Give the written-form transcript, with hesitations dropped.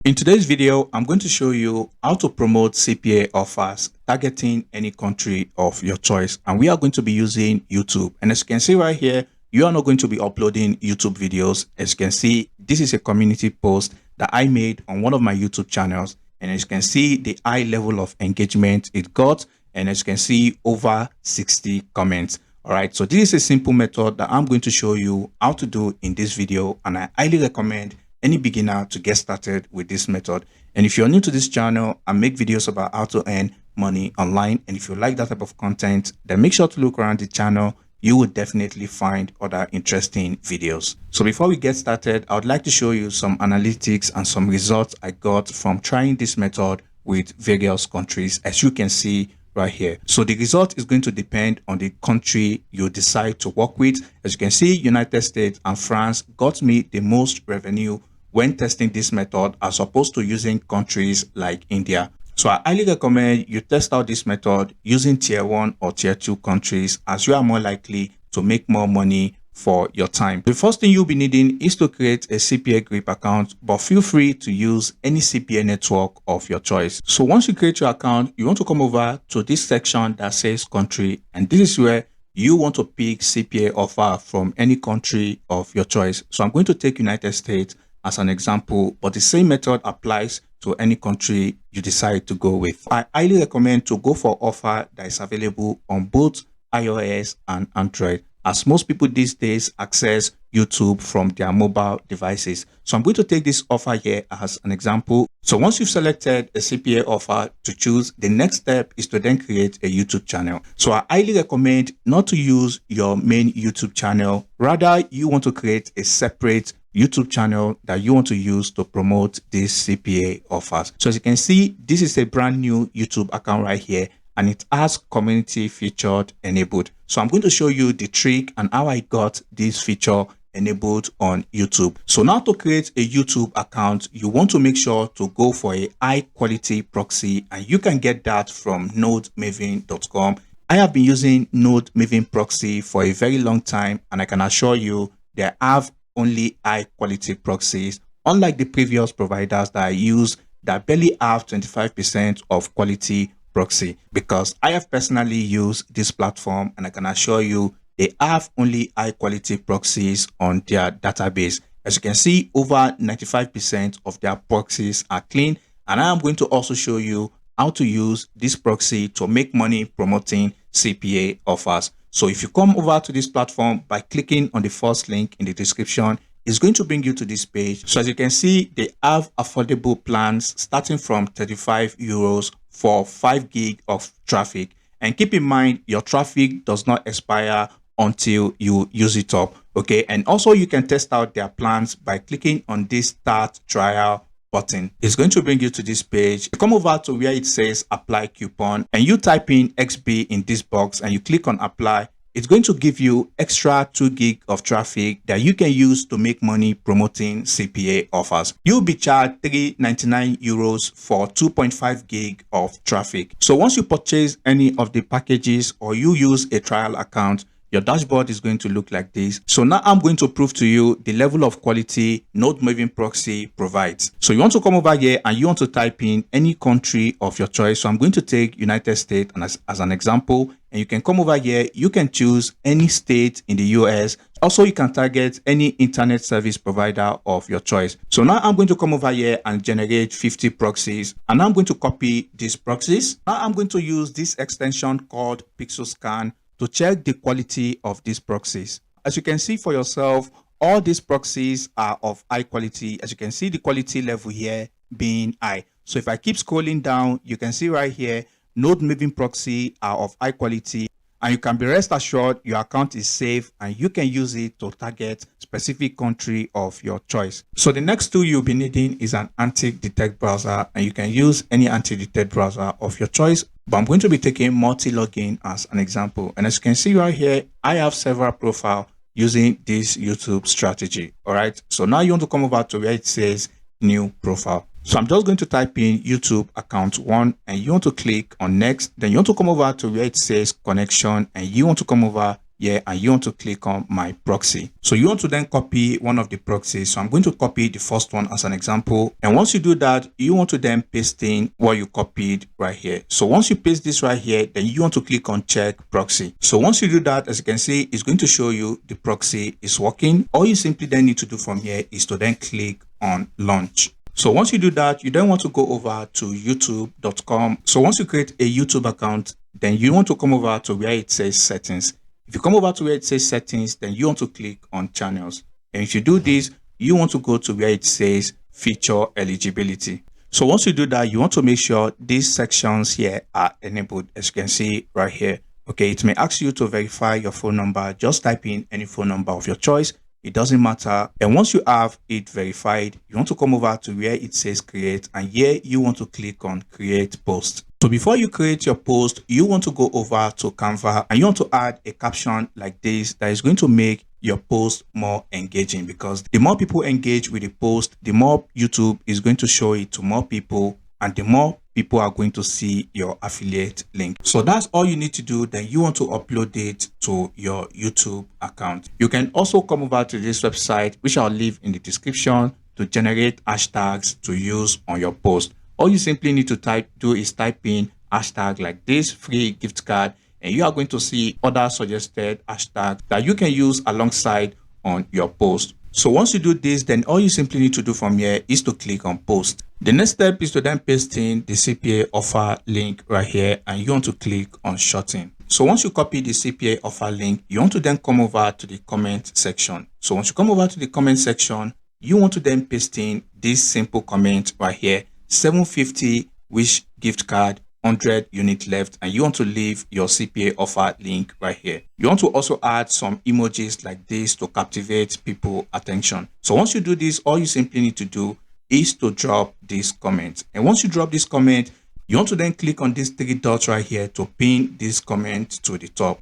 In today's video, I'm going to show you how to promote CPA offers targeting any country of your choice. And we are going to be using YouTube. And as you can see right here, you are not going to be uploading YouTube videos. As you can see, this is a community post that I made on one of my YouTube channels. And as you can see, the high level of engagement it got. And as you can see, over 60 comments. All right, so this is a simple method that I'm going to show you how to do in this video. And I highly recommend any beginner to get started with this method. And if you're new to this channel, I make videos about how to earn money online. And if you like that type of content, then make sure to look around the channel. You will definitely find other interesting videos. So before we get started, I would like to show you some analytics and some results I got from trying this method with various countries, as you can see right here. So the result is going to depend on the country you decide to work with. As you can see, United States and France got me the most revenue when testing this method as opposed to using countries like India. So I highly recommend you test out this method using tier 1 or tier 2 countries, as you are more likely to make more money for your time. The first thing you'll be needing is to create a CPA Grip account, but feel free to use any CPA network of your choice. So once you create your account, you want to come over to this section that says country, and this is where you want to pick CPA offer from any country of your choice. So I'm going to take United States as an example, but the same method applies to any country you decide to go with. I highly recommend to go for offer that is available on both iOS and Android, as most people these days access YouTube from their mobile devices. So I'm going to take this offer here as an example. So once you've selected a CPA offer to choose, the next step is to then create a YouTube channel. So I highly recommend not to use your main YouTube channel. Rather, you want to create a separate YouTube channel that you want to use to promote these CPA offers. So as you can see, this is a brand new YouTube account right here, and it has community featured enabled. So I'm going to show you the trick and how I got this feature enabled on YouTube. So now to create a YouTube account, you want to make sure to go for a high quality proxy, and you can get that from nodemaven.com. I have been using Node Maven proxy for a very long time, and I can assure you they have only high quality proxies, unlike the previous providers that I use that barely have 25% of quality proxy, because I have personally used this platform and I can assure you they have only high quality proxies on their database. As you can see, over 95% of their proxies are clean, and I am going to also show you how to use this proxy to make money promoting CPA offers. So if you come over to this platform by clicking on the first link in the description, it's going to bring you to this page. So as you can see, they have affordable plans starting from 35 euros for 5 gig of traffic. And keep in mind, your traffic does not expire until you use it up. Okay. And also you can test out their plans by clicking on this start trial button. It's going to bring you to this page. You come over to where it says apply coupon, and you type in XB in this box and you click on apply. It's going to give you extra 2 gig of traffic that you can use to make money promoting CPA offers. You'll be charged 399 euros for 2.5 gig of traffic. So once you purchase any of the packages or you use a trial account, your dashboard is going to look like this. So now I'm going to prove to you the level of quality Node Maven proxy provides. So you want to come over here and you want to type in any country of your choice. So I'm going to take United States as an example, and you can come over here. You can choose any state in the US. Also, you can target any internet service provider of your choice. So now I'm going to come over here and generate 50 proxies, and I'm going to copy these proxies. Now I'm going to use this extension called PixelScan to check the quality of these proxies. As you can see for yourself, all these proxies are of high quality. As you can see, the quality level here being high. So if I keep scrolling down, you can see right here, Node Maven proxy are of high quality, and you can be rest assured your account is safe and you can use it to target specific country of your choice. So the next tool you'll be needing is an anti-detect browser, and you can use any anti-detect browser of your choice. But I'm going to be taking multi-login as an example. And as you can see right here, I have several profiles using this YouTube strategy. All right. So now you want to come over to where it says new profile. So I'm just going to type in YouTube account 1, and you want to click on next. Then you want to come over to where it says connection, and you want to come over here and you want to click on my proxy. So you want to then copy one of the proxies. So I'm going to copy the first one as an example. And once you do that, you want to then paste in what you copied right here. So once you paste this right here, then you want to click on check proxy. So once you do that, as you can see, it's going to show you the proxy is working. All you simply then need to do from here is to then click on launch. So once you do that, you then want to go over to youtube.com. So once you create a YouTube account, then you want to come over to where it says settings. If you come over to where it says settings, then you want to click on channels. And if you do this, you want to go to where it says feature eligibility. So once you do that, you want to make sure these sections here are enabled, as you can see right here. Okay, it may ask you to verify your phone number. Just type in any phone number of your choice. It doesn't matter. And once you have it verified, you want to come over to where it says create, and here you want to click on create post. So before you create your post, you want to go over to Canva and you want to add a caption like this that is going to make your post more engaging, because the more people engage with the post, the more YouTube is going to show it to more people, and the more people are going to see your affiliate link. So that's all you need to do. Then you want to upload it to your YouTube account. You can also come over to this website, which I'll leave in the description, to generate hashtags to use on your post. All you simply need to do is type in hashtag like this, free gift card, and you are going to see other suggested hashtags that you can use alongside on your post. So once you do this, then all you simply need to do from here is to click on post. The next step is to then paste in the CPA offer link right here, and you want to click on shorten. So once you copy the CPA offer link, you want to then come over to the comment section. So once you come over to the comment section, you want to then paste in this simple comment right here, 750 Wish gift card, 100 unit left, and you want to leave your CPA offer link right here. You want to also add some emojis like this to captivate people's attention. So once you do this, all you simply need to do is to drop this comment. And once you drop this comment, you want to then click on these three dots right here to pin this comment to the top.